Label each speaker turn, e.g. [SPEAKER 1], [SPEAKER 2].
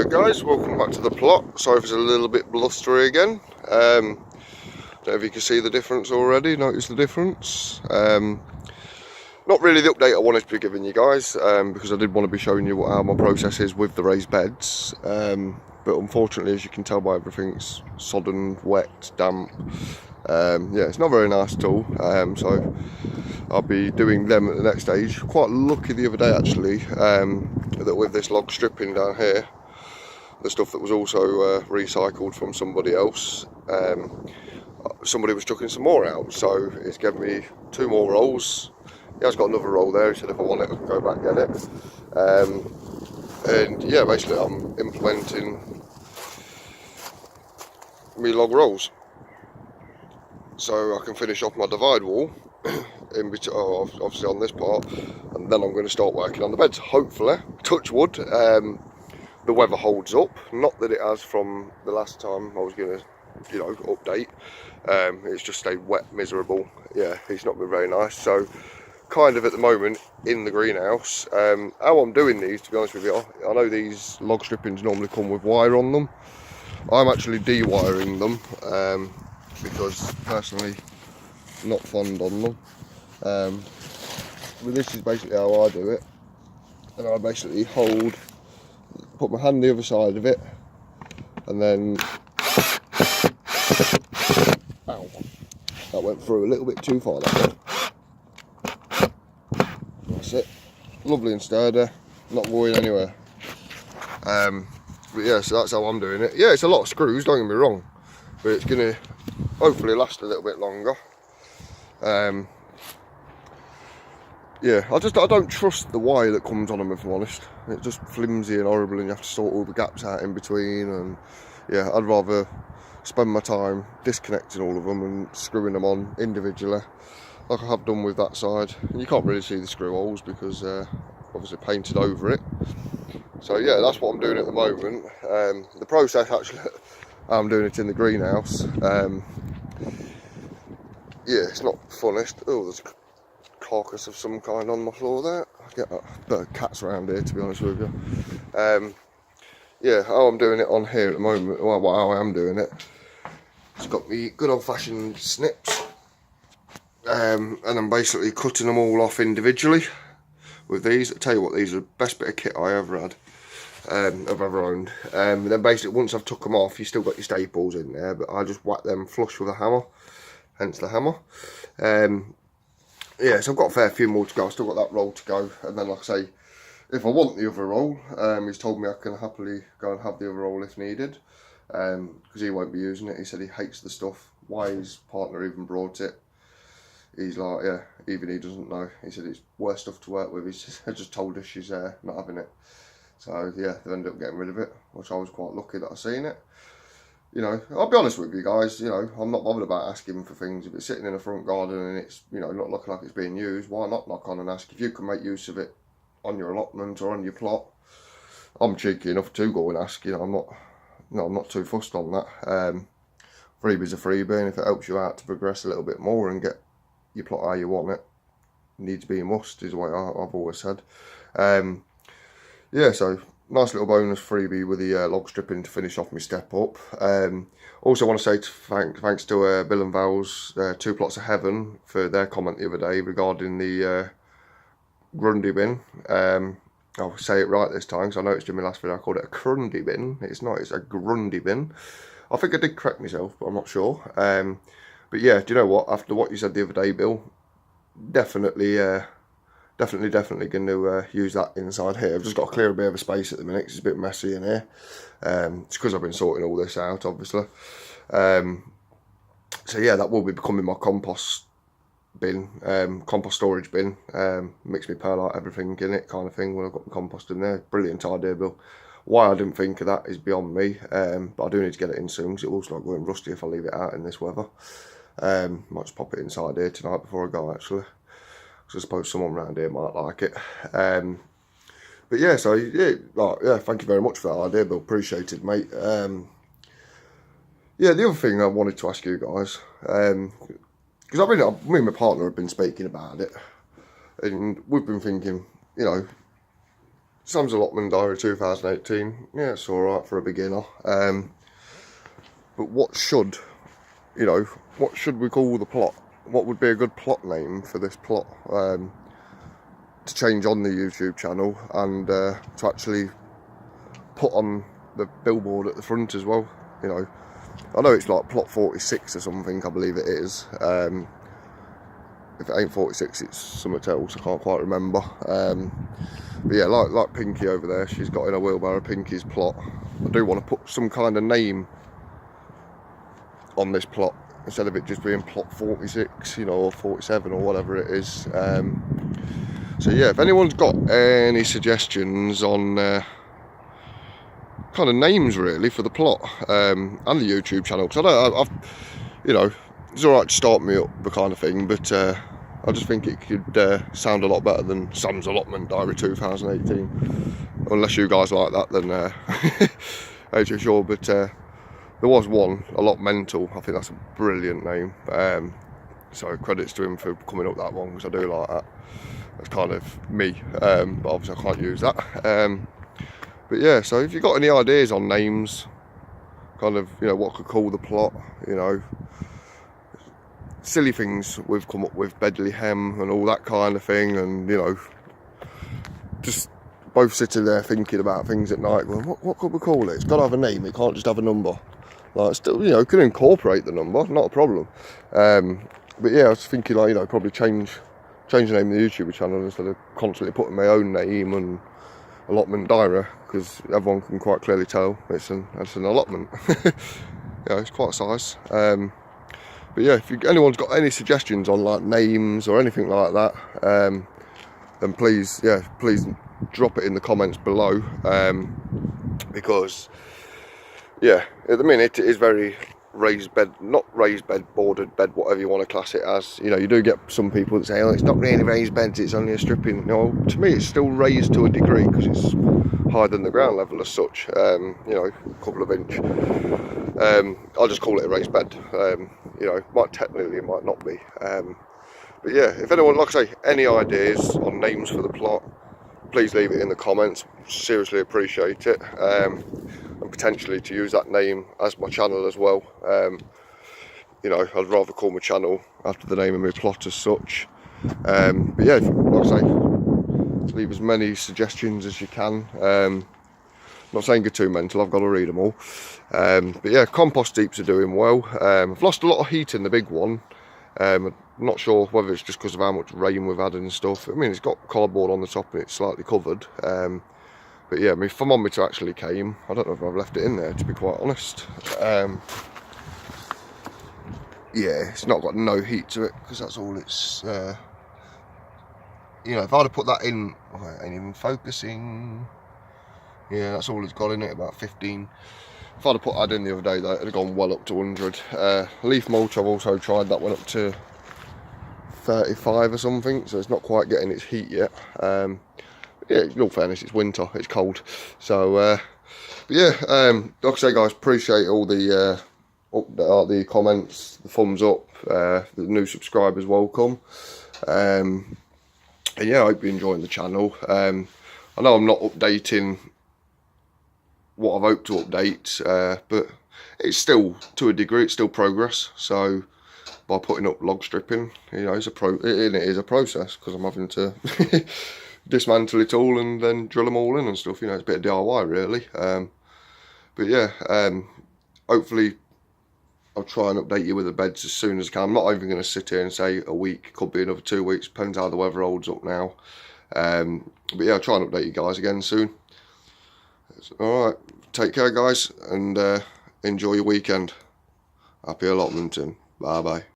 [SPEAKER 1] Hello guys, welcome back to the plot. Sorry if it's a little bit blustery again. Don't know if you can see the difference already, notice the difference. Not really the update I wanted to be giving you guys, because I did want to be showing you how my process is with the raised beds. But unfortunately, as you can tell by everything's sodden, wet, damp. Yeah, it's not very nice at all. So I'll be doing them at the next stage. Quite lucky the other day actually, that with this log stripping down here, the stuff that was also recycled from somebody else, somebody was chucking some more out, so it's given me 2 more rolls. He has got another roll there. He said if I want it I can go back and get it. And yeah, basically I'm implementing me log rolls so I can finish off my divide wall in between, obviously on this part, and then I'm going to start working on the beds. Hopefully, touch wood, the weather holds up. Not that it has from the last time I was going to, update. It's just stayed wet, miserable. Yeah, it's not been very nice. So kind of at the moment in the greenhouse, how I'm doing these, to be honest with you, I know these log strippings normally come with wire on them. I'm actually de-wiring them, because personally not fond on them. But this is basically how I do it, and I basically put my hand the other side of it, and then, ow, that went through a little bit too far, that one. That's it, lovely and sturdy, not going anywhere. But yeah, so that's how I'm doing it. Yeah, it's a lot of screws, don't get me wrong, but it's gonna hopefully last a little bit longer. Yeah, I don't trust the wire that comes on them, if I'm honest. It's just flimsy and horrible, and you have to sort all the gaps out in between. And yeah, I'd rather spend my time disconnecting all of them and screwing them on individually, like I have done with that side. And you can't really see the screw holes because obviously painted over it. So yeah, that's what I'm doing at the moment. The process actually, I'm doing it in the greenhouse. Yeah, it's not the funnest. Oh, there's a carcass of some kind on my floor there. I get a bit of cats around here, to be honest with you. Yeah, how I'm doing it on here at the moment, well, how I am doing it, it's got me good old-fashioned snips, and I'm basically cutting them all off individually with these. I tell you what, these are the best bit of kit I ever had, I've ever owned. Then basically once I've took them off, you still got your staples in there, but I just whack them flush with a hammer, hence the hammer. Yeah, so I've got a fair few more to go. I've still got that roll to go, and then like I say, if I want the other roll, he's told me I can happily go and have the other roll if needed, because he won't be using it. He said he hates the stuff. Why his partner even brought it, he's like, yeah, even he doesn't know. He said it's worse stuff to work with. He's just told us she's not having it. So yeah, they ended up getting rid of it, which I was quite lucky that I seen it. I'll be honest with you guys, I'm not bothered about asking for things. If it's sitting in the front garden and it's, not looking like it's being used, why not knock on and ask? If you can make use of it on your allotment or on your plot, I'm cheeky enough to go and ask. I'm not too fussed on that. Freebie's a freebie, and if it helps you out to progress a little bit more and get your plot how you want it, needs to be a must, is the way I've always said. Yeah, so nice little bonus freebie with the log stripping to finish off my step up. Also want to say thanks to Bill and Val's 2 Plots of Heaven for their comment the other day regarding the Grundy bin. I'll say it right this time, because I noticed in my last video I called it a Crundy bin. It's not, it's a Grundy bin. I think I did correct myself, but I'm not sure. But yeah, do you know what? After what you said the other day, Bill, definitely going to use that inside here. I've just got to clear a bit of a space at the minute, 'cause it's a bit messy in here. It's because I've been sorting all this out, obviously. So yeah, that will be becoming my compost bin, compost storage bin. Mix me perlite, everything in it, kind of thing, when I've got the compost in there. Brilliant idea, Bill. Why I didn't think of that is beyond me, but I do need to get it in soon, because it will start going rusty if I leave it out in this weather. Might just pop it inside here tonight before I go, actually. I suppose someone around here might like it. But yeah, so yeah, thank you very much for that idea, Bill. Appreciate it, mate. Yeah, the other thing I wanted to ask you guys, because me and my partner have been speaking about it, and we've been thinking, Sam's Allotment Diary 2018. Yeah, it's alright for a beginner. But what should we call the plot? What would be a good plot name for this plot to change on the YouTube channel and to actually put on the billboard at the front as well? You know, I know it's like plot 46 or something, I believe it is. If it ain't 46, it's something else, I can't quite remember. But yeah, like Pinky over there, she's got in a wheelbarrow Pinky's plot. I do want to put some kind of name on this plot instead of it just being plot 46, you know, or 47 or whatever it is. So yeah, if anyone's got any suggestions on kind of names really for the plot and the YouTube channel, because I've you know, it's alright to start me up the kind of thing, but I just think it could sound a lot better than Sam's Allotment Diary 2018. Unless you guys like that, then ain't too sure. But there was one, Allotmental. I think that's a brilliant name. So credits to him for coming up that one, because I do like that. That's kind of me, but obviously I can't use that. But yeah, so if you've got any ideas on names, kind of, you know, what could call the plot, you know, silly things we've come up with, Bedleyhem and all that kind of thing, and you know, just both sitting there thinking about things at night, going, what could we call it? It's got to have a name, it can't just have a number. Like, still, you know, can incorporate the number, not a problem. But yeah, I was thinking, like, you know, probably change the name of the YouTube channel instead of constantly putting my own name and Allotment Diary, because everyone can quite clearly tell it's an allotment. Yeah, it's quite a size. But yeah, if anyone's got any suggestions on like names or anything like that, then please drop it in the comments below, because yeah, at the minute it is very raised bed, not raised bed, bordered bed, whatever you want to class it as. You know, you do get some people that say, oh, it's not really raised beds, it's only a stripping. No, to me it's still raised to a degree, because it's higher than the ground level as such, you know, a couple of inch. I'll just call it a raised bed. You know, technically it might not be. But yeah, if anyone, like I say, any ideas on names for the plot, please leave it in the comments. Seriously appreciate it. And potentially to use that name as my channel as well. You know, I'd rather call my channel after the name of my plot as such. But yeah, like I say, leave as many suggestions as you can. Not saying get too mental, I've got to read them all. But yeah, compost heaps are doing well. I've lost a lot of heat in the big one. I'm not sure whether it's just because of how much rain we've had and stuff. I mean, it's got cardboard on the top and it's slightly covered. But yeah, my thermometer actually came. I don't know if I've left it in there, to be quite honest. Yeah, it's not got no heat to it, because that's all it's... you know, if I'd have put that in... Oh, it ain't even focusing. Yeah, that's all it's got in it, about 15. If I'd have put that in the other day, though, it'd have gone well up to 100. Leaf mulch, I've also tried, that went up to 35 or something, so it's not quite getting its heat yet. Yeah, in all fairness, it's winter, it's cold. So, but yeah, like I say, guys, appreciate all the comments, the thumbs up, the new subscribers, welcome. And yeah, I hope you're enjoying the channel. I know I'm not updating what I've hoped to update, but it's still, to a degree, it's still progress. So by putting up log stripping, you know, it is a process, because I'm having to dismantle it all and then drill them all in and stuff. You know, it's a bit of DIY really. But yeah, hopefully I'll try and update you with the beds as soon as I can. I'm not even going to sit here and say a week, could be another 2 weeks, depends how the weather holds up now. But yeah, I'll try and update you guys again soon. Alright, take care guys, and enjoy your weekend. Happy allotmenting. Bye bye.